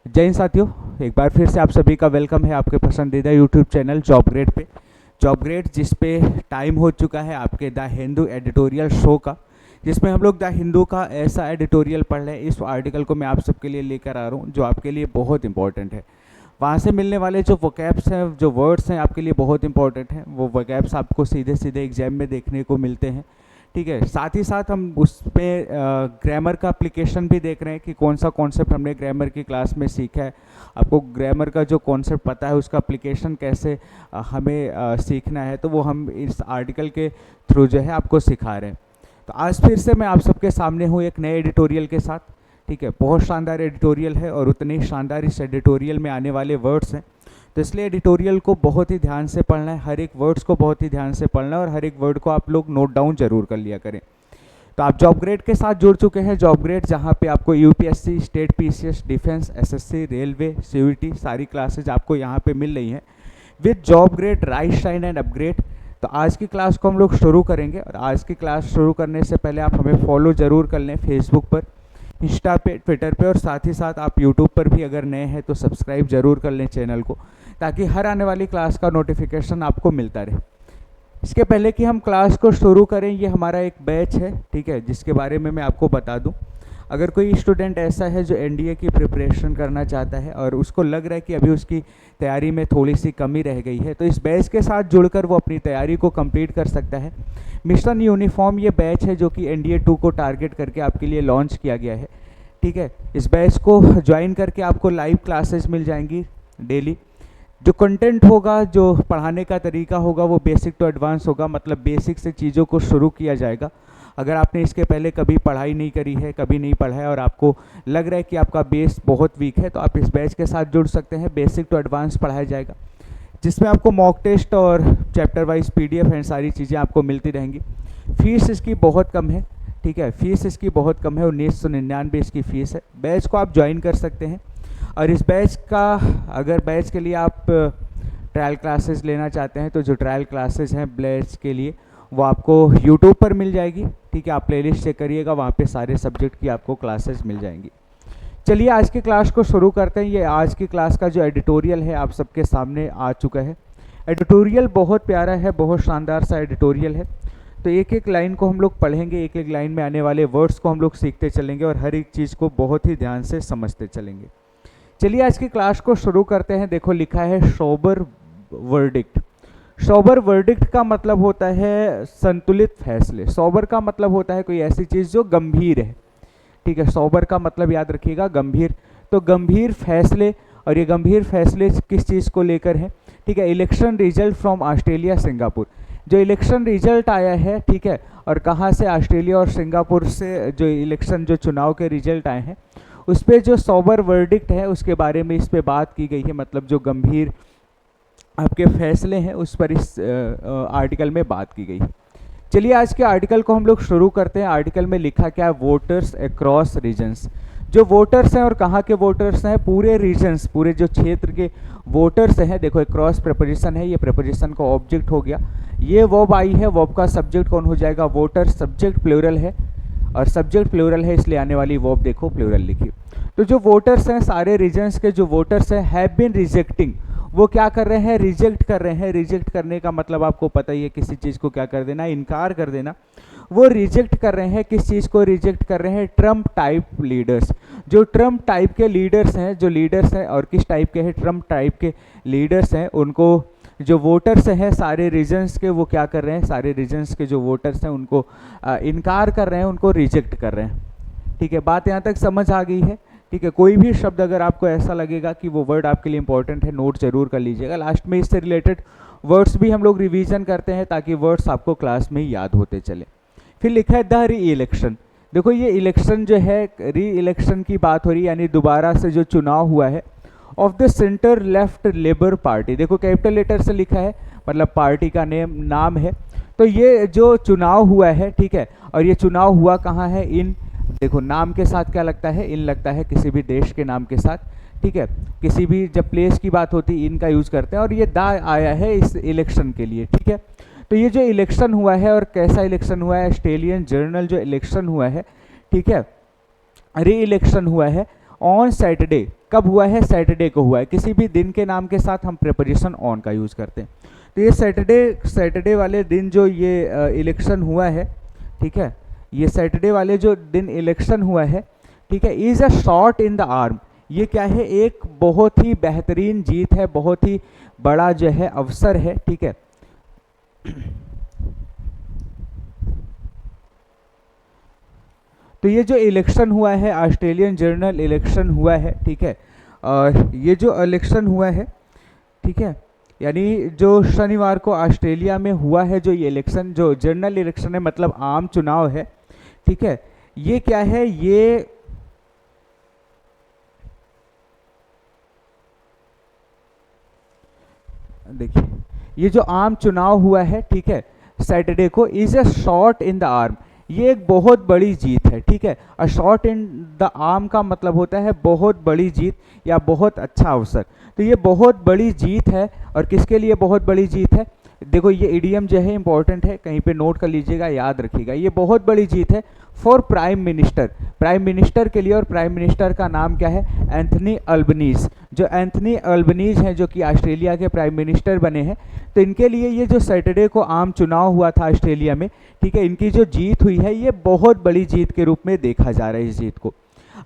जय हिंद साथियों, एक बार फिर से आप सभी का वेलकम है आपके पसंदीदा YouTube channel job grade pay. Job grade जिस पे टाइम हो चुका है आपके द हिंदू एडिटोरियल शो का, जिसमें हम लोग द हिंदू का ऐसा एडिटोरियल पढ़ रहे हैं। इस आर्टिकल को मैं आप सबके लिए लेकर आ रहा हूँ जो आपके लिए बहुत इंपॉर्टेंट है। वहाँ से मिलने वाले जो वोकैब्स हैं, जो वर्ड्स हैं, आपके लिए बहुत इंपॉर्टेंट हैं। वो वोकैब्स आपको सीधे सीधे एग्जाम में देखने को मिलते हैं। ठीक है, साथ ही साथ हम उस पर ग्रामर का एप्लीकेशन भी देख रहे हैं कि कौन सा कॉन्सेप्ट हमने ग्रामर की क्लास में सीखा है। आपको ग्रामर का जो कॉन्सेप्ट पता है उसका एप्लीकेशन कैसे हमें सीखना है, तो वो हम इस आर्टिकल के थ्रू जो है आपको सिखा रहे हैं। तो आज फिर से मैं आप सबके सामने हूँ एक नए एडिटोरियल के साथ। ठीक है, बहुत शानदार एडिटोरियल है और उतने ही शानदार इस एडिटोरियल में आने वाले वर्ड्स हैं। तो इसलिए एडिटोरियल को बहुत ही ध्यान से पढ़ना है, हर एक वर्ड्स को बहुत ही ध्यान से पढ़ना है और हर एक वर्ड को आप लोग नोट डाउन जरूर कर लिया करें। तो आप जॉब ग्रेड के साथ जुड़ चुके हैं। जॉब ग्रेड जहाँ पे आपको UPSC, state PCS, defence, SSC, railway, CUET सारी क्लासेज आपको यहाँ पे मिल रही हैं with job grade rise, shine and upgrade. तो आज की क्लास को हम लोग शुरू करेंगे और आज की क्लास शुरू करने से पहले आप हमें फॉलो ज़रूर कर लें फेसबुक पर, इंस्टा पे, ट्विटर पे और साथ ही साथ आप यूट्यूब पर भी अगर नए हैं तो सब्सक्राइब जरूर कर लें चैनल को, ताकि हर आने वाली क्लास का नोटिफिकेशन आपको मिलता रहे। इसके पहले कि हम क्लास को शुरू करें, ये हमारा एक बैच है, ठीक है, जिसके बारे में मैं आपको बता दूं। अगर कोई स्टूडेंट ऐसा है जो एनडीए की प्रिपरेशन करना चाहता है और उसको लग रहा है कि अभी उसकी तैयारी में थोड़ी सी कमी रह गई है, तो इस बैच के साथ जुड़कर वो अपनी तैयारी को कंप्लीट कर सकता है। मिशन यूनिफॉर्म ये बैच है जो कि एनडीए 2 को टारगेट करके आपके लिए लॉन्च किया गया है। ठीक है, इस बैच को ज्वाइन करके आपको लाइव क्लासेस मिल जाएंगी डेली। जो कंटेंट होगा, जो पढ़ाने का तरीका होगा, वो बेसिक टू एडवांस होगा, मतलब बेसिक से चीज़ों को शुरू किया जाएगा। अगर आपने इसके पहले कभी पढ़ाई नहीं करी है, कभी नहीं पढ़ा है और आपको लग रहा है कि आपका बेस बहुत वीक है, तो आप इस बैच के साथ जुड़ सकते हैं। बेसिक टू एडवांस पढ़ाया जाएगा, जिसमें आपको मॉक टेस्ट और चैप्टर वाइज पीडीएफ एंड सारी चीज़ें आपको मिलती रहेंगी। फीस इसकी बहुत कम है। ठीक है, फीस इसकी बहुत कम है, 1999 इसकी फ़ीस है। बैच को आप ज्वाइन कर सकते हैं और इस बैच का, अगर बैच के लिए आप ट्रायल क्लासेस लेना चाहते हैं तो जो ट्रायल क्लासेस हैं बैच के लिए वो आपको यूट्यूब पर मिल जाएगी। ठीक है, आप प्लेलिस्ट चेक करिएगा, वहाँ पे सारे सब्जेक्ट की आपको क्लासेस मिल जाएंगी। चलिए आज की क्लास को शुरू करते हैं। ये आज की क्लास का जो एडिटोरियल है आप सबके सामने आ चुका है। एडिटोरियल बहुत प्यारा है, बहुत शानदार सा एडिटोरियल है। तो एक एक लाइन को हम लोग पढ़ेंगे, एक एक लाइन में आने वाले वर्ड्स को हम लोग सीखते चलेंगे और हर एक चीज़ को बहुत ही ध्यान से समझते चलेंगे। चलिए आज की क्लास को शुरू करते हैं। देखो लिखा है सोबर वर्डिक्ट। सोबर वर्डिक्ट का मतलब होता है संतुलित फैसले। सोबर का मतलब होता है कोई ऐसी चीज़ जो गंभीर है। ठीक है, सोबर का मतलब याद रखिएगा गंभीर। तो गंभीर फैसले, और ये गंभीर फैसले किस चीज़ को लेकर है? ठीक है, election result from Australia Singapore. जो इलेक्शन रिजल्ट आया है, ठीक है, और कहाँ से? ऑस्ट्रेलिया और सिंगापुर से जो इलेक्शन, जो चुनाव के रिजल्ट आए हैं, उस पर जो सोबर वर्डिक्ट है उसके बारे में इस पे बात की गई है। मतलब जो गंभीर आपके फैसले हैं उस पर इस आर्टिकल में बात की गई है। चलिए आज के आर्टिकल को हम लोग शुरू करते हैं। आर्टिकल में लिखा क्या है? Voters across regions. जो वोटर्स हैं और कहाँ के वोटर्स हैं? पूरे रीजन्स, पूरे जो क्षेत्र के वोटर्स हैं। देखो अक्रॉस प्रेपोजिशन है, ये प्रेपोजिशन का ऑब्जेक्ट हो गया। ये वर्ब आई है, वर्ब का सब्जेक्ट कौन हो जाएगा? वोटर। सब्जेक्ट प्लूरल है और सब्जेक्ट प्लूरल है, इसलिए आने वाली वर्ब देखो प्लूरल लिखी। तो जो वोटर्स हैं, सारे रीजन्स के जो वोटर्स हैं, हैव बीन रिजेक्टिंग, वो क्या कर रहे हैं? रिजेक्ट कर रहे हैं। रिजेक्ट करने का मतलब आपको पता ही है, किसी चीज़ को क्या कर देना? इनकार कर देना। वो रिजेक्ट कर रहे हैं, किस चीज़ को रिजेक्ट कर रहे हैं? Trump type leaders. जो ट्रम्प टाइप के लीडर्स हैं, जो लीडर्स हैं, और किस टाइप के हैं? ट्रम्प टाइप के लीडर्स हैं, उनको जो वोटर्स हैं सारे रीजन्स के, वो क्या कर रहे हैं? सारे रीजन्स के जो वोटर्स हैं उनको इनकार कर रहे हैं, उनको रिजेक्ट कर रहे हैं। ठीक है, बात यहाँ तक समझ आ गई है? ठीक है, कोई भी शब्द अगर आपको ऐसा लगेगा कि वो वर्ड आपके लिए इंपॉर्टेंट है, नोट जरूर कर लीजिएगा। लास्ट में इससे रिलेटेड वर्ड्स भी हम लोग रिवीजन करते हैं ताकि वर्ड्स आपको क्लास में ही याद होते चले। फिर लिखा है द री इलेक्शन। देखो ये इलेक्शन जो है, री इलेक्शन की बात हो रही है, यानी दोबारा से जो चुनाव हुआ है, of the centre left labour party. देखो कैपिटल लेटर से लिखा है, मतलब पार्टी का नाम है। तो ये जो चुनाव हुआ है, ठीक है, और ये चुनाव हुआ कहाँ है? इन, देखो नाम के साथ क्या लगता है? इन लगता है, किसी भी देश के नाम के साथ। ठीक है, किसी भी जब प्लेस की बात होती है इनका यूज करते हैं, और ये दा आया है इस इलेक्शन के लिए। ठीक है, तो ये जो इलेक्शन हुआ है, और कैसा इलेक्शन हुआ है? ऑस्ट्रेलियन जर्नल जो इलेक्शन हुआ है, ठीक है, री इलेक्शन हुआ है ऑन सैटरडे। कब हुआ है? सैटरडे को हुआ है। किसी भी दिन के नाम के साथ हम प्रेपोजिशन ऑन का यूज़ करते हैं। तो ये सैटरडे वाले दिन जो ये इलेक्शन हुआ है, ठीक है, ये सैटरडे वाले जो दिन इलेक्शन हुआ है, ठीक है, is a shot in the arm. ये क्या है? एक बहुत ही बेहतरीन जीत है, बहुत ही बड़ा जो है अवसर है, ठीक है। तो ये जो इलेक्शन हुआ है, ऑस्ट्रेलियन जनरल इलेक्शन हुआ है, ठीक है, और ये जो इलेक्शन हुआ है, ठीक है, यानी जो शनिवार को ऑस्ट्रेलिया में हुआ है, जो ये इलेक्शन, जो जनरल इलेक्शन है, मतलब आम चुनाव है, ठीक है, ये क्या है? ये देखिए, ये जो आम चुनाव हुआ है, ठीक है, सैटरडे को, is a shot in the arm. ये एक बहुत बड़ी जीत है, ठीक है। A shot in the arm का मतलब होता है बहुत बड़ी जीत या बहुत अच्छा अवसर। तो ये बहुत बड़ी जीत है, और किसके लिए बहुत बड़ी जीत है? देखो, ये इडियम जो है इंपॉर्टेंट है, कहीं पे नोट कर लीजिएगा, याद रखिएगा। ये बहुत बड़ी जीत है for prime minister, prime minister के लिए। और प्राइम मिनिस्टर का नाम क्या है? Anthony Albanese. जो एंथनी अल्बनीज हैं, जो कि ऑस्ट्रेलिया के प्राइम मिनिस्टर बने हैं, तो इनके लिए ये जो सैटरडे को आम चुनाव हुआ था ऑस्ट्रेलिया में, ठीक है, इनकी जो जीत हुई है, ये बहुत बड़ी जीत के रूप में देखा जा रहा है इस जीत को।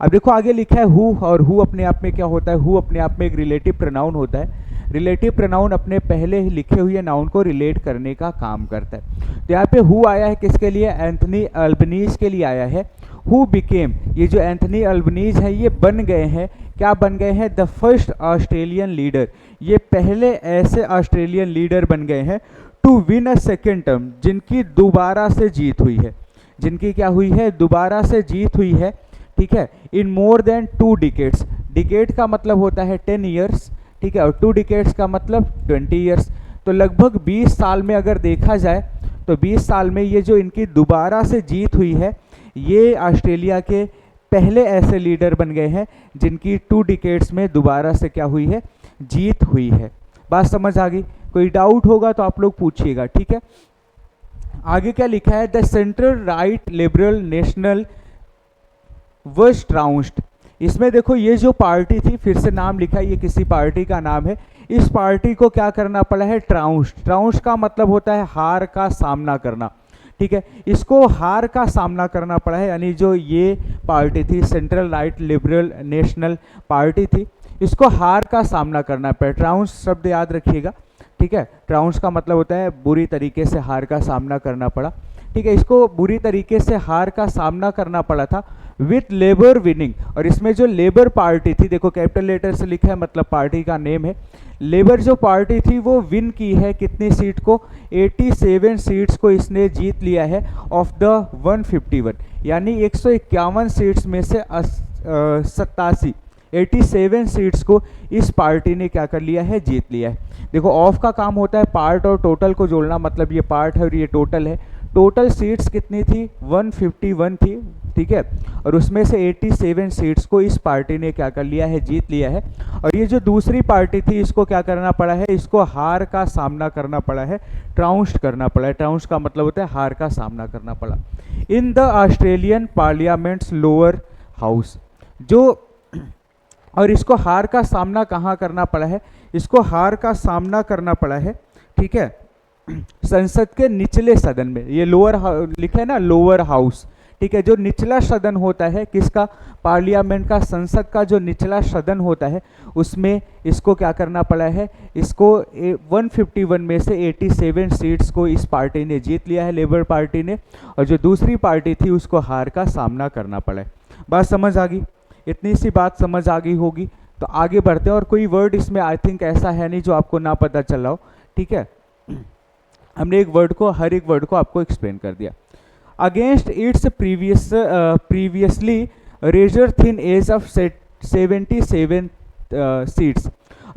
अब देखो, आगे लिखा है हु, और हु अपने आप में क्या होता है? हु अपने आप में एक रिलेटिव प्रोनाउन होता है। रिलेटिव प्रोनाउन अपने पहले ही लिखे हुए नाउन को रिलेट करने का काम करता है। तो यहाँ पे हु आया है किसके लिए? एंथनी अल्बनीज के लिए आया है। हु बिकेम, ये जो एंथनी अल्बनीज है, ये बन गए हैं, क्या बन गए हैं? The first Australian leader. ये पहले ऐसे ऑस्ट्रेलियन लीडर बन गए हैं to win a second term, जिनकी दोबारा से जीत हुई है। जिनकी क्या हुई है? दोबारा से जीत हुई है, ठीक है, इन मोर देन 2 डिकेड्स। डिकेड का मतलब होता है 10 ईयर्स, ठीक है, और 2 डिकेड्स का मतलब 20 ईयर्स। तो लगभग 20 साल में अगर देखा जाए, तो 20 साल में ये जो इनकी दोबारा से जीत हुई है, ये ऑस्ट्रेलिया के पहले ऐसे लीडर बन गए हैं जिनकी 2 डिकेड्स में दोबारा से क्या हुई है? जीत हुई है। बात समझ आ गई? कोई डाउट होगा तो आप लोग पूछिएगा, ठीक है। आगे क्या लिखा है? The central right liberal national was trounced. इसमें देखो, ये जो पार्टी थी, फिर से नाम लिखा है, ये किसी पार्टी का नाम है। इस पार्टी को क्या करना पड़ा है? ट्राउंस्ड। ट्राउंस्ड का मतलब होता है हार का सामना करना, ठीक है। इसको हार का सामना करना पड़ा है, यानी जो ये पार्टी थी, central right liberal national party थी, इसको हार का सामना करना पड़ा। ट्राउंस शब्द याद रखिएगा, ठीक है। ट्राउंस का मतलब होता है बुरी तरीके से हार का सामना करना पड़ा, ठीक है। इसको बुरी तरीके से हार का सामना करना पड़ा था विथ लेबर विनिंग। और इसमें जो लेबर पार्टी थी, देखो कैपिटल लेटर से लिखा है, मतलब पार्टी का नेम है। लेबर जो पार्टी थी वो विन की है कितनी सीट को? 87 सीट्स को इसने जीत लिया है ऑफ द 151, यानी 151 सीट्स में से 87 सीट्स को इस पार्टी ने क्या कर लिया है? जीत लिया है। देखो, ऑफ का काम होता है पार्ट और टोटल को जोड़ना, मतलब ये पार्ट है और ये टोटल है। टोटल सीट्स कितनी थी? 151 थी, ठीक है, और उसमें से 87 सीट्स को इस पार्टी ने क्या कर लिया है? जीत लिया है। और ये जो दूसरी पार्टी थी, इसको क्या करना पड़ा है? इसको हार का सामना करना पड़ा है, ट्राउंस्ड करना पड़ा है। ट्राउंस्ड का मतलब होता है हार का सामना करना पड़ा। In the Australian parliaments lower house, जो, और इसको हार का सामना कहाँ करना पड़ा है? इसको हार का सामना करना पड़ा है, ठीक है, संसद के निचले सदन में। ये लोअर लिखा है ना, लोअर हाउस, ठीक है। जो निचला सदन होता है किसका? पार्लियामेंट का, संसद का जो निचला सदन होता है, उसमें इसको क्या करना पड़ा है? इसको 151 में से 87 सीट्स को इस पार्टी ने जीत लिया है, लेबर पार्टी ने, और जो दूसरी पार्टी थी उसको हार का सामना करना पड़ा है। बात समझ आ गई? इतनी सी बात समझ आ गई होगी। तो आगे बढ़ते हैं, और कोई वर्ड इसमें आई थिंक ऐसा है नहीं जो आपको ना पता चल रहा हो, ठीक है। हमने एक वर्ड को, हर एक वर्ड को आपको एक्सप्लेन कर दिया। Against its previously razor thin edge of 77 seats.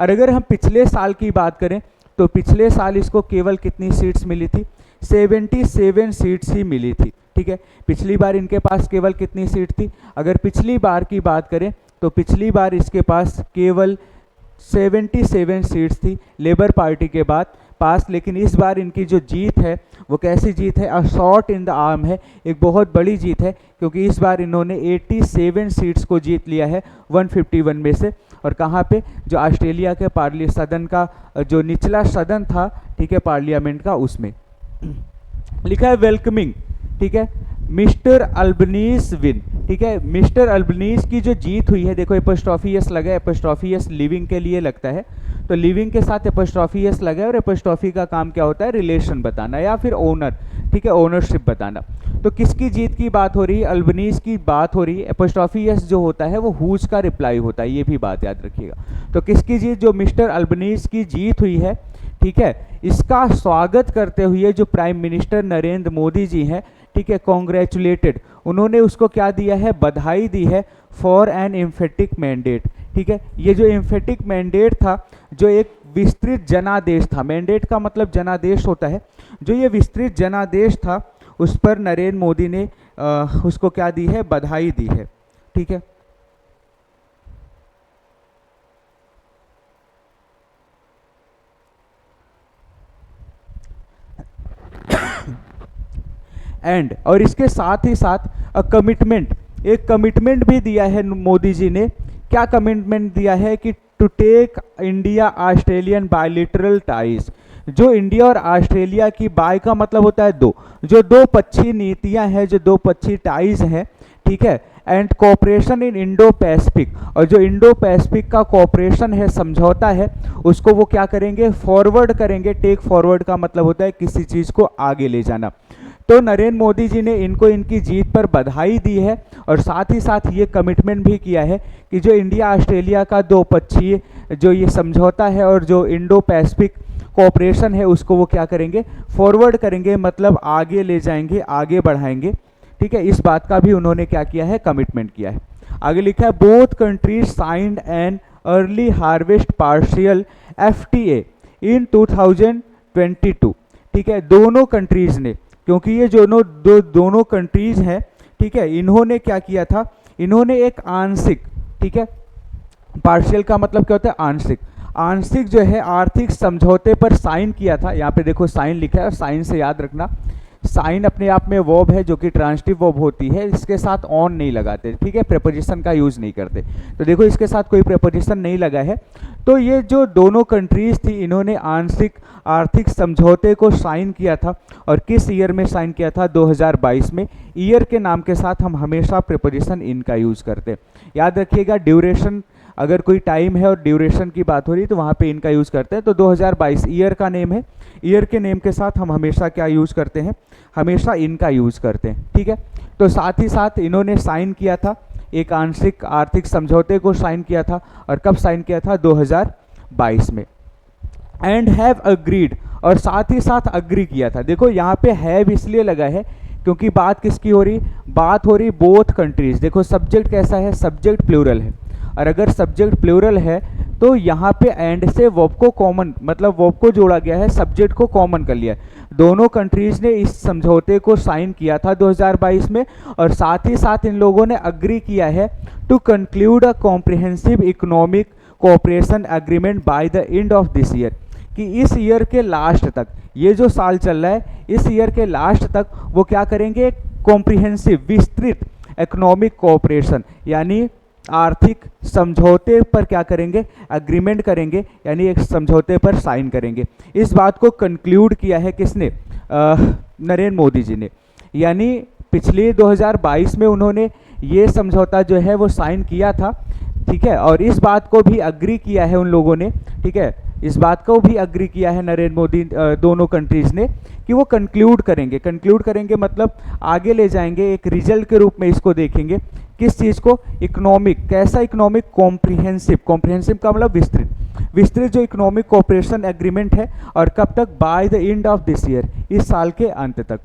और अगर हम पिछले साल की बात करें, तो पिछले साल इसको केवल कितनी सीट्स मिली थी? 77 सीट्स ही मिली थी, ठीक है। पिछली बार इनके पास केवल कितनी सीट थी? अगर पिछली बार की बात करें, तो पिछली बार इसके पास केवल 77 सीट्स थी। लेबर पार्टी के बाद पास, लेकिन इस बार इनकी जो जीत है वो कैसी जीत है, a shot in the arm है, एक बहुत बड़ी जीत है, क्योंकि इस बार इन्होंने 87 सीट्स को जीत लिया है 151 में से। और कहाँ पे, जो ऑस्ट्रेलिया के सदन का जो निचला सदन था, ठीक है, पार्लियामेंट का, उसमें लिखा है वेलकमिंग, ठीक है, मिस्टर अल्बनीज विन, ठीक है। मिस्टर अल्बनीज की जो जीत हुई है, देखो एपोस्ट्रॉफी एस लगा है, एपोस्ट्रॉफी एस लिविंग के लिए लगता है, तो लिविंग के साथ एपोस्ट्रॉफी एस लगा है, और एपोस्ट्रॉफी का काम क्या होता है, रिलेशन बताना या फिर ओनर, ठीक है, ओनरशिप बताना। तो किसकी जीत की बात हो रही है, अल्बनीज की बात हो रही है। एपोस्ट्रॉफी एस जो होता है वो हुज का रिप्लाई होता है, ये भी बात याद रखिएगा। तो किसकी जीत, जो मिस्टर अल्बनीज की जीत हुई है, ठीक है, इसका स्वागत करते हुए जो प्राइम मिनिस्टर नरेंद्र मोदी जी हैं, ठीक है, कॉन्ग्रेचुलेटेड, उन्होंने उसको क्या दिया है, बधाई दी है फॉर एन एम्फेटिक मैंडेट, ठीक है। ये जो एम्फेटिक मैंडेट था, जो एक विस्तृत जनादेश था, मैंडेट का मतलब जनादेश होता है, जो ये विस्तृत जनादेश था उस पर नरेंद्र मोदी ने उसको क्या दी है, बधाई दी है, ठीक है। एंड और इसके साथ ही साथ कमिटमेंट, एक कमिटमेंट भी दिया है मोदी जी ने। क्या कमिटमेंट दिया है कि to take India Australian bilateral ties, जो इंडिया और ऑस्ट्रेलिया की, बाय का मतलब होता है दो, जो दो पक्षी नीतियां हैं, जो दो पक्षी टाइज हैं, ठीक है, and cooperation in Indo Pacific, और जो इंडो पैसिफिक का कोऑपरेशन है, समझौता है, उसको वो क्या करेंगे, फॉरवर्ड करेंगे। टेक फॉरवर्ड का मतलब होता है किसी चीज़ को आगे ले जाना। तो नरेंद्र मोदी जी ने इनको इनकी जीत पर बधाई दी है, और साथ ही साथ ये कमिटमेंट भी किया है कि जो इंडिया ऑस्ट्रेलिया का दो पक्षीय जो ये समझौता है और जो इंडो पैसिफिक कोऑपरेशन है, उसको वो क्या करेंगे, फॉरवर्ड करेंगे, मतलब आगे ले जाएंगे, आगे बढ़ाएंगे, ठीक है। इस बात का भी उन्होंने क्या किया है, कमिटमेंट किया है। आगे लिखा है both countries signed an early harvest partial FTA इन 2022, ठीक है। दोनों कंट्रीज ने, क्योंकि ये दोनों कंट्रीज हैं, ठीक है, इन्होंने क्या किया था, इन्होंने एक आंशिक, ठीक है, पार्शियल का मतलब क्या होता है, आंशिक, आंशिक जो है आर्थिक समझौते पर साइन किया था। यहाँ पे देखो साइन लिखा है, साइन से याद रखना, साइन अपने आप में वर्ब है जो कि ट्रांजिटिव वर्ब होती है, इसके साथ ऑन नहीं लगाते, ठीक है, प्रेपोजिशन का यूज नहीं करते। तो देखो इसके साथ कोई प्रेपोजिशन नहीं लगा है। तो ये जो दोनों कंट्रीज थी, इन्होंने आंशिक आर्थिक समझौते को साइन किया था, और किस ईयर में साइन किया था, 2022 में। ईयर के नाम के साथ हम हमेशा प्रेपोजिशन इन का यूज करते हैं, याद रखिएगा। ड्यूरेशन, अगर कोई टाइम है और ड्यूरेशन की बात हो रही है तो वहाँ पे इनका यूज़ करते हैं। तो 2022 ईयर का नेम है, ईयर के नेम के साथ हम हमेशा क्या यूज़ करते हैं, हमेशा इनका यूज़ करते हैं, ठीक है। तो साथ ही साथ इन्होंने साइन किया था, एक आंशिक आर्थिक समझौते को साइन किया था, और कब साइन किया था, 2022 में। एंड हैव अग्रीड, और साथ ही साथ अग्री किया था। देखो यहाँ पे हैव इसलिए लगा है क्योंकि बात किसकी हो रही, बात हो रही बोथ कंट्रीज। देखो सब्जेक्ट कैसा है, सब्जेक्ट प्लूरल है, और अगर सब्जेक्ट प्लूरल है तो यहाँ पे एंड से वर्ब को कॉमन, मतलब वर्ब को जोड़ा गया है, सब्जेक्ट को कॉमन कर लिया है। दोनों कंट्रीज ने इस समझौते को साइन किया था 2022 में, और साथ ही साथ इन लोगों ने अग्री किया है to conclude a comprehensive economic cooperation agreement by the end of this year, कि इस ईयर के लास्ट तक, ये जो साल चल रहा है, इस ईयर के लास्ट तक वो क्या करेंगे, कॉम्प्रिहेंसिव विस्तृत इकोनॉमिक कोऑपरेशन, यानी आर्थिक समझौते पर क्या करेंगे, एग्रीमेंट करेंगे, यानी एक समझौते पर साइन करेंगे। इस बात को कंक्लूड किया है किसने, नरेंद्र मोदी जी ने। यानी पिछले 2022 में उन्होंने ये समझौता जो है वो साइन किया था, ठीक है, और इस बात को भी अग्री किया है उन लोगों ने, ठीक है, इस बात को भी अग्री किया है नरेंद्र मोदी, दोनों कंट्रीज ने, कि वो कंक्लूड करेंगे। कंक्लूड करेंगे मतलब आगे ले जाएंगे, एक रिजल्ट के रूप में इसको देखेंगे, किस चीज़ को, इकोनॉमिक, कैसा इकोनॉमिक, कॉम्प्रिहेंसिव, कॉम्प्रिहेंसिव का मतलब विस्तृत, विस्तृत जो इकोनॉमिक कोऑपरेशन एग्रीमेंट है, और कब तक, bye the end of this year, इस साल के अंत तक।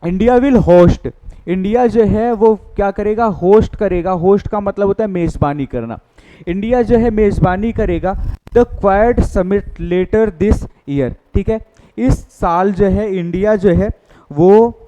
इंडिया विल होस्ट, इंडिया जो है वो क्या करेगा, होस्ट करेगा, होस्ट का मतलब होता है मेज़बानी करना। इंडिया जो है मेज़बानी करेगा the quad summit later this year, ठीक है, इस साल जो है इंडिया जो है वो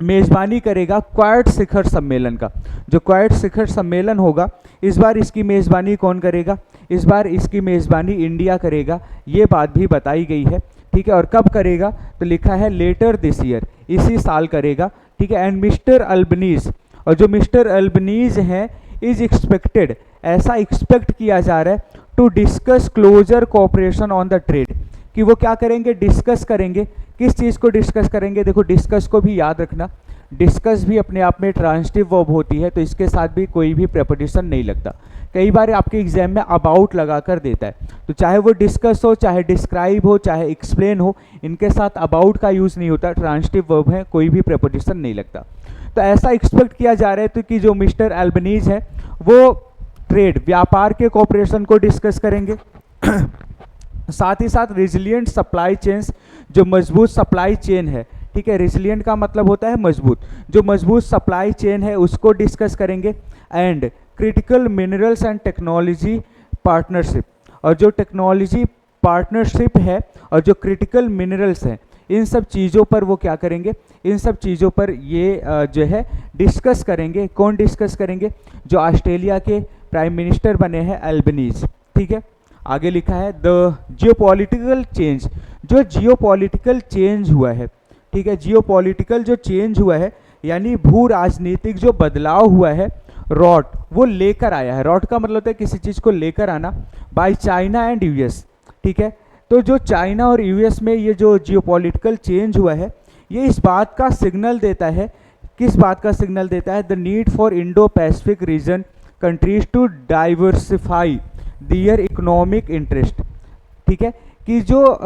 मेज़बानी करेगा क्वाड शिखर सम्मेलन का। जो क्वाड शिखर सम्मेलन होगा, इस बार इसकी मेज़बानी कौन करेगा? इस बार इसकी मेज़बानी इंडिया करेगा, ये बात भी बताई गई है। ठीक है, और कब करेगा? तो लिखा है लेटर दिस ईयर, इसी साल करेगा। ठीक है, एंड मिस्टर अल्बनीज, और जो मिस्टर अल्बनीज हैं, इज एक्सपेक्टेड, ऐसा एक्सपेक्ट किया जा रहा है, to discuss closer cooperation on the trade, कि वो क्या करेंगे? डिस्कस करेंगे। किस चीज़ को डिस्कस करेंगे? देखो, डिस्कस को भी याद रखना, डिस्कस भी अपने आप में ट्रांजिटिव वर्ब होती है, तो इसके साथ भी कोई भी प्रेपोजिशन नहीं लगता। कई बार आपके एग्जाम में अबाउट लगा कर देता है, तो चाहे वो डिस्कस हो, चाहे डिस्क्राइब हो, चाहे एक्सप्लेन हो, इनके साथ अबाउट का यूज़ नहीं होता, ट्रांजिटिव वर्ब है, कोई भी प्रेपोजिशन नहीं लगता। तो ऐसा एक्सपेक्ट किया जा रहा है तो कि जो मिस्टर एल्बनीज है वो ट्रेड, व्यापार के कोऑपरेशन को डिस्कस करेंगे। साथ ही साथ रेजिलिएंट सप्लाई चेन्स, जो मजबूत सप्लाई चेन है, ठीक है, रेजिलिएंट का मतलब होता है मजबूत, जो मजबूत सप्लाई चेन है उसको डिस्कस करेंगे। And critical minerals and technology partnership, और जो टेक्नोलॉजी पार्टनरशिप है और जो क्रिटिकल मिनरल्स हैं, इन सब चीज़ों पर वो क्या करेंगे? इन सब चीज़ों पर ये जो है डिस्कस करेंगे। कौन डिस्कस करेंगे? जो ऑस्ट्रेलिया के प्राइम मिनिस्टर बने हैं एल्बनीज। ठीक है, आगे लिखा है द जियोपॉलिटिकल चेंज, जो जियोपॉलिटिकल चेंज हुआ है, ठीक है, जियोपॉलिटिकल जो चेंज हुआ है यानी भू राजनीतिक जो बदलाव हुआ है, रॉट वो लेकर आया है। रॉट का मतलब होता है किसी चीज़ को लेकर आना, बाय चाइना एंड यूएस। ठीक है, तो जो चाइना और यूएस में ये जो जियोपॉलिटिकल चेंज हुआ है, ये इस बात का सिग्नल देता है, किस बात का सिग्नल देता है? The need for Indo Pacific region countries to diversify their economic interest. ठीक है, कि जो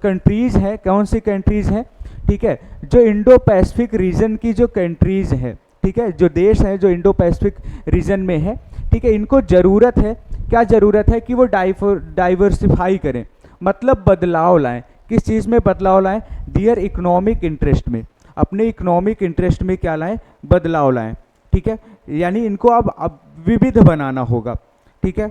कंट्रीज हैं, कौन सी कंट्रीज हैं? ठीक है, जो इंडो पैसिफिक रीजन की जो कंट्रीज हैं, ठीक है, जो देश हैं जो इंडो पैसिफिक रीजन में है, ठीक है, इनको ज़रूरत है, क्या ज़रूरत है? कि वो डाइवर्सिफाई करें, मतलब बदलाव लाएं। किस चीज़ में बदलाव लाएं? दियर इकोनॉमिक इंटरेस्ट में, अपने इकोनॉमिक इंटरेस्ट में क्या लाएं? बदलाव लाएं। ठीक है, यानी इनको अब विविध बनाना होगा। ठीक है,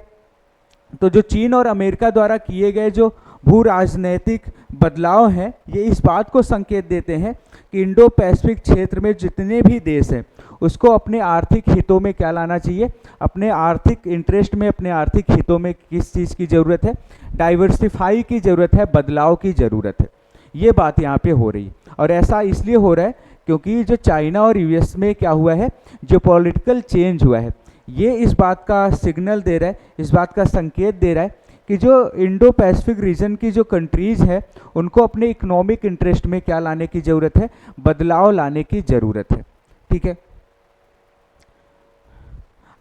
तो जो चीन और अमेरिका द्वारा किए गए जो भू राजनैतिक बदलाव हैं, ये इस बात को संकेत देते हैं कि इंडो पैसिफिक क्षेत्र में जितने भी देश हैं उसको अपने आर्थिक हितों में क्या लाना चाहिए? अपने आर्थिक इंटरेस्ट में, अपने आर्थिक हितों में किस चीज़ की ज़रूरत है? डाइवर्सिफाई की ज़रूरत है, बदलाव की ज़रूरत है। ये बात यहाँ पे हो रही है, और ऐसा इसलिए हो रहा है क्योंकि जो चाइना और यूएस में क्या हुआ है? जो पॉलिटिकल चेंज हुआ है, ये इस बात का सिग्नल दे रहा है, इस बात का संकेत दे रहा है कि जो इंडो पैसिफिक रीजन की जो कंट्रीज़ है उनको अपने इकोनॉमिक इंटरेस्ट में क्या लाने की ज़रूरत है? बदलाव लाने की ज़रूरत है। ठीक है,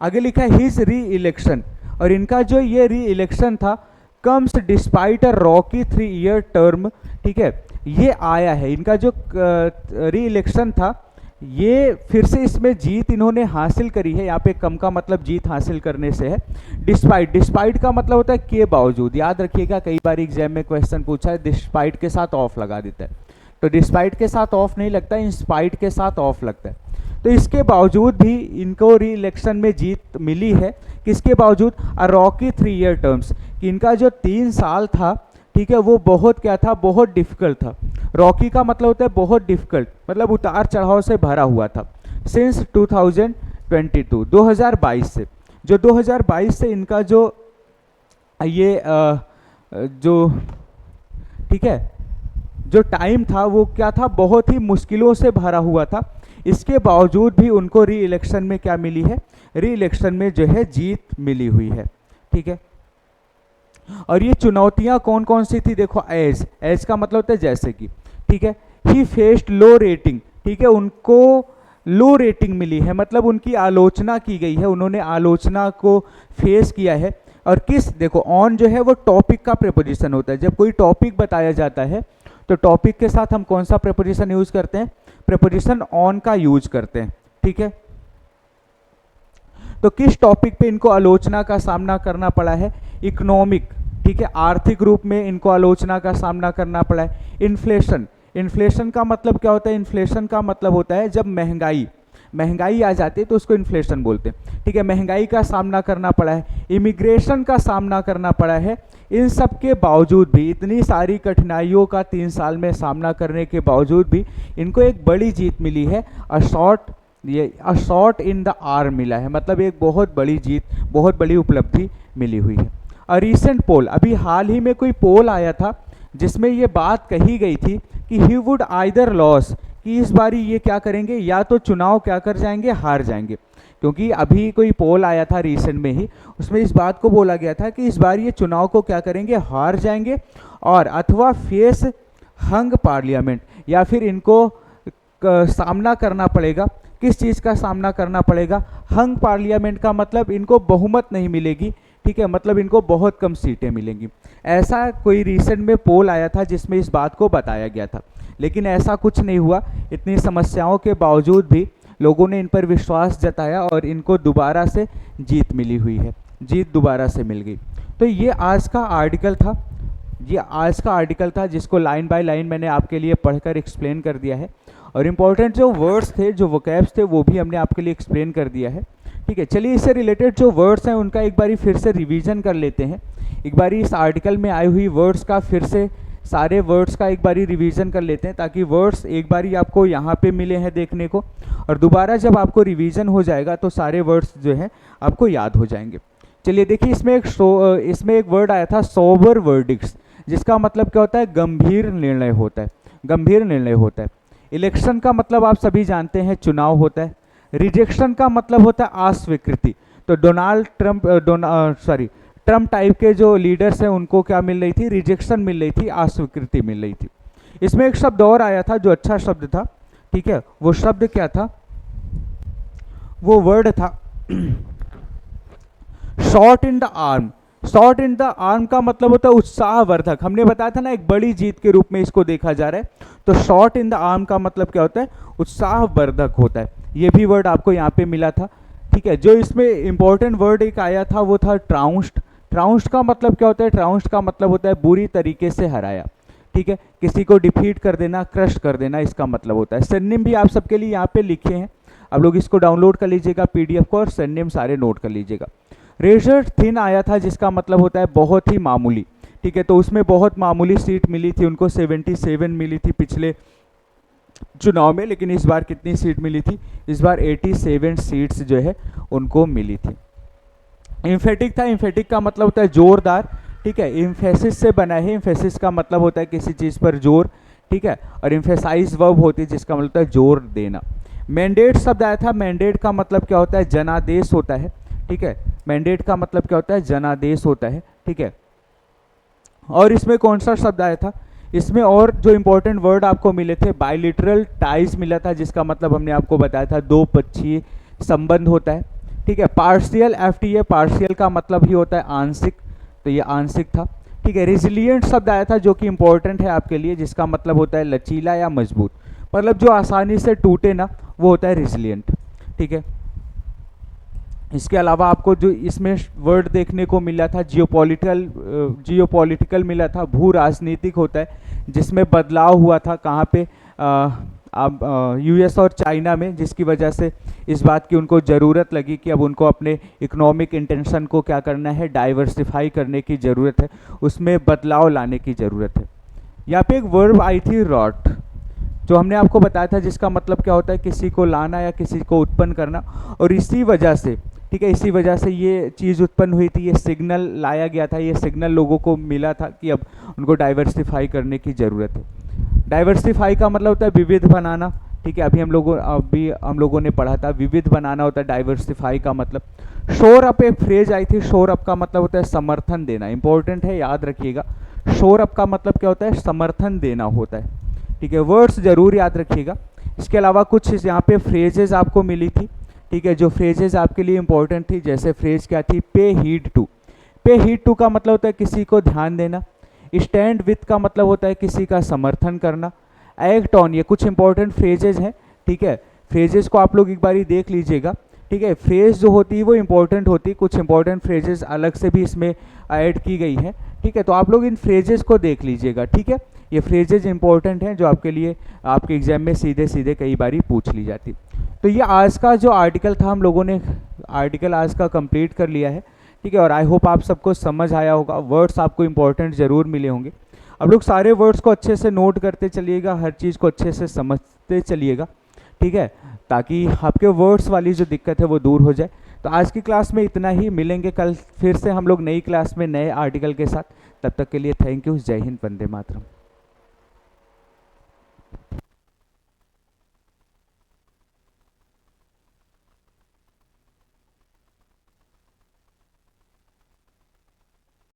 आगे लिखा है हिज री इलेक्शन, और इनका जो ये री इलेक्शन था कम्स डिस्पाइट अ रॉकी 3 ईयर टर्म। ठीक है, ये आया है, इनका जो री इलेक्शन था ये फिर से इसमें जीत इन्होंने हासिल करी है। यहाँ पे कम का मतलब जीत हासिल करने से है। डिस्पाइट, डिस्पाइट का मतलब होता है के बावजूद, याद रखिएगा, कई बार एग्जाम में क्वेश्चन पूछा है, डिस्पाइट के साथ ऑफ लगा देता है, तो डिस्पाइट के साथ ऑफ नहीं लगता, इंस्पाइट के साथ ऑफ लगता है। तो इसके बावजूद भी इनको री इलेक्शन में जीत मिली है। किसके बावजूद? अ रॉकी 3 ईयर टर्म्स, कि इनका जो 3 साल था, ठीक है, वो बहुत क्या था? बहुत डिफिकल्ट था। रॉकी का मतलब होता है बहुत डिफिकल्ट, मतलब उतार चढ़ाव से भरा हुआ था। सिंस 2022, 2022 से, जो 2022 से इनका जो ये जो, ठीक है, जो टाइम था वो क्या था? बहुत ही मुश्किलों से भरा हुआ था। इसके बावजूद भी उनको री इलेक्शन में क्या मिली है? री इलेक्शन में जो है जीत मिली हुई है। ठीक है, और ये चुनौतियां कौन कौन सी थी? देखो, एज का मतलब होता है जैसे कि, ठीक है, ही फेस्ड लो रेटिंग, ठीक है, उनको लो रेटिंग मिली है, मतलब उनकी आलोचना की गई है, उन्होंने आलोचना को फेस किया है। और किस, देखो, ऑन जो है वो टॉपिक का प्रेपोजिशन होता है। जब कोई टॉपिक बताया जाता है तो टॉपिक के साथ हम कौन सा प्रेपोजिशन यूज करते हैं? प्रेपोजिशन ऑन का यूज करते हैं। ठीक है, तो किस टॉपिक पे इनको आलोचना का सामना करना पड़ा है? इकोनॉमिक, ठीक है, आर्थिक रूप में इनको आलोचना का सामना करना पड़ा है। इन्फ्लेशन, इन्फ्लेशन का मतलब क्या होता है? इन्फ्लेशन का मतलब होता है जब महंगाई, महंगाई आ जाती है तो उसको इन्फ्लेशन बोलते हैं। ठीक है, महंगाई का सामना करना पड़ा है, इमिग्रेशन का सामना करना पड़ा है। इन सब के बावजूद भी, इतनी सारी कठिनाइयों का 3 साल में सामना करने के बावजूद भी इनको एक बड़ी जीत मिली है। A shot in the arm मिला है, मतलब एक बहुत बड़ी जीत, बहुत बड़ी उपलब्धि मिली हुई है। अ रीसेंट पोल, अभी हाल ही में कोई पोल आया था जिसमें ये बात कही गई थी कि ही वुड आइदर लॉस, कि इस बारी ये क्या करेंगे, या तो चुनाव क्या कर जाएंगे, हार जाएंगे। क्योंकि अभी कोई पोल आया था रिसेंट में ही, उसमें इस बात को बोला गया था कि इस बार ये चुनाव को क्या करेंगे, हार जाएंगे, और अथवा फेस हंग पार्लियामेंट, या फिर इनको सामना करना पड़ेगा। किस चीज़ का सामना करना पड़ेगा? हंग पार्लियामेंट का मतलब इनको बहुमत नहीं मिलेगी। ठीक है, मतलब इनको बहुत कम सीटें मिलेंगी। ऐसा कोई रिसेंट में पोल आया था जिसमें इस बात को बताया गया था, लेकिन ऐसा कुछ नहीं हुआ। इतनी समस्याओं के बावजूद भी लोगों ने इन पर विश्वास जताया और इनको दोबारा से जीत मिली हुई है, जीत दोबारा से मिल गई। तो ये आज का आर्टिकल था, ये आज का आर्टिकल था जिसको लाइन बाय लाइन मैंने आपके लिए पढ़कर एक्सप्लेन कर दिया है, और इम्पोर्टेंट जो वर्ड्स थे, जो वोकैब्स थे, वो भी हमने आपके लिए एक्सप्लेन कर दिया है। ठीक है, चलिए इससे रिलेटेड जो वर्ड्स हैं उनका एक बारी फिर से रिवीजन कर लेते हैं। एक बारी इस आर्टिकल में आई हुई वर्ड्स का फिर से, सारे वर्ड्स का एक बारी रिवीजन कर लेते हैं, ताकि वर्ड्स एक बारी आपको यहाँ पे मिले हैं देखने को, और दोबारा जब आपको रिवीजन हो जाएगा तो सारे वर्ड्स जो हैं आपको याद हो जाएंगे। चलिए देखिए, इसमें एक वर्ड आया था सोबर वर्डिक्ट्स, जिसका मतलब क्या होता है? गंभीर निर्णय होता है, गंभीर निर्णय होता है। इलेक्शन का मतलब आप सभी जानते हैं चुनाव होता है। रिजेक्शन का मतलब होता है अस्वीकृति। तो ट्रम्प टाइप के जो लीडर्स हैं उनको क्या मिल रही थी? रिजेक्शन मिल रही थी, अस्वीकृति मिल रही थी। इसमें एक शब्द और आया था जो अच्छा शब्द था। ठीक है, वो शब्द क्या था? वो वर्ड था shot in the arm. Shot in the arm का मतलब होता है उत्साहवर्धक। हमने बताया था ना, एक बड़ी जीत के रूप में इसको देखा जा रहा है। तो शॉट इन द आर्म का मतलब क्या होता है? उत्साहवर्धक होता है। ये भी वर्ड आपको यहाँ पे मिला था। ठीक है, जो इसमें इंपॉर्टेंट वर्ड एक आया था वो था ट्राउंस्ड। ट्राउंस्ड का मतलब क्या होता है? ट्राउंस्ड का मतलब होता है बुरी तरीके से हराया। ठीक है, किसी को डिफीट कर देना, क्रश कर देना, इसका मतलब होता है। सिनोनिम भी आप सबके लिए यहाँ पे लिखे हैं, आप लोग इसको डाउनलोड कर लीजिएगा पीडीएफ को, और सिनोनिम सारे नोट कर लीजिएगा। रेजर थिन आया था जिसका मतलब होता है बहुत ही मामूली। ठीक है, तो उसमें बहुत मामूली सीट मिली थी उनको, 77 मिली थी पिछले चुनाव में, लेकिन इस बार कितनी सीट मिली थी? इस बार 87 सीट्स जो है उनको मिली थी। इम्फेटिक था, इम्फेटिक का मतलब होता है जोरदार। ठीक है, इम्फेसिस से बना है, इम्फेसिस का मतलब होता है किसी चीज़ पर जोर। ठीक है, और इम्फेसाइज वर्ब होती है जिसका मतलब होता है जोर देना। मैंडेट शब्द आया था, मैंडेट का मतलब क्या होता है? जनादेश होता है। ठीक है, मैंडेट का मतलब क्या होता है? जनादेश होता है। ठीक है, और इसमें कौन सा शब्द आया था? इसमें और जो इंपॉर्टेंट वर्ड आपको मिले थे, बायलिटरल टाइज मिला था, जिसका मतलब हमने आपको बताया था दो पक्षीय संबंध होता है। ठीक है, पार्शियल एफटीए, पार्शियल का मतलब ही होता है आंशिक, तो ये आंशिक था। ठीक है, रेजिलिएंट शब्द आया था जो कि इंपॉर्टेंट है आपके लिए, जिसका मतलब होता है लचीला या मजबूत, मतलब जो आसानी से टूटे ना, वो होता है रेजिलिएंट। ठीक है, इसके अलावा आपको जो इसमें वर्ड देखने को मिला था जियोपॉलिटिकल मिला था, भू राजनीतिक होता है, जिसमें बदलाव हुआ था कहाँ पे? यूएस और चाइना में, जिसकी वजह से इस बात की उनको ज़रूरत लगी कि अब उनको अपने इकोनॉमिक इंटेंशन को क्या करना है? डाइवर्सिफाई करने की ज़रूरत है, उसमें बदलाव लाने की ज़रूरत है। यहाँ पे एक वर्ब आई थी रॉट, जो हमने आपको बताया था, जिसका मतलब क्या होता है? किसी को लाना या किसी को उत्पन्न करना। और इसी वजह से, ठीक है, इसी वजह से ये चीज़ उत्पन्न हुई थी, ये सिग्नल लाया गया था, ये सिग्नल लोगों को मिला था कि अब उनको डाइवर्सिफाई करने की ज़रूरत है। डाइवर्सिफाई का मतलब होता है विविध बनाना। ठीक है, अभी हम लोगों ने पढ़ा था, विविध बनाना होता है डाइवर्सिफाई का मतलब। शोर अप एक फ्रेज आई थी, शोर अप का मतलब होता है समर्थन देना, इंपॉर्टेंट है, याद रखिएगा। शोर अप का मतलब क्या होता है? समर्थन देना होता है। ठीक है, वर्ड्स जरूर याद रखिएगा। इसके अलावा कुछ यहाँ पे फ्रेजेज आपको मिली थी। ठीक है, जो फ्रेजेज आपके लिए इंपॉर्टेंट थी, जैसे फ्रेज क्या थी? पे हीड टू। पे हीड टू का मतलब होता है किसी को ध्यान देना। स्टैंड विथ का मतलब होता है किसी का समर्थन करना। एक्ट ऑन, ये कुछ इंपॉर्टेंट फ्रेजेज हैं। ठीक है, फ्रेजेस को आप लोग एक बारी देख लीजिएगा। ठीक है, फ्रेज जो होती है वो इंपॉर्टेंट होती है, कुछ इंपॉर्टेंट फ्रेजेस अलग से भी इसमें ऐड की गई है। ठीक है, तो आप लोग इन फ्रेजेस को देख लीजिएगा। ठीक है, ये फ्रेजेज इंपॉर्टेंट हैं जो आपके लिए आपके एग्जाम में सीधे सीधे कई बारी पूछ ली जाती। तो ये आज का जो आर्टिकल था, हम लोगों ने आर्टिकल आज का कंप्लीट कर लिया है, ठीक है। और आई होप आप सबको समझ आया होगा, वर्ड्स आपको इंपॉर्टेंट ज़रूर मिले होंगे। अब लोग सारे वर्ड्स को अच्छे से नोट करते चलिएगा, हर चीज़ को अच्छे से समझते चलिएगा, ठीक है, ताकि आपके वर्ड्स वाली जो दिक्कत है वो दूर हो जाए। तो आज की क्लास में इतना ही, मिलेंगे कल फिर से हम लोग नई क्लास में नए आर्टिकल के साथ। तब तक के लिए थैंक यू। जय हिंद, वंदे मातरम।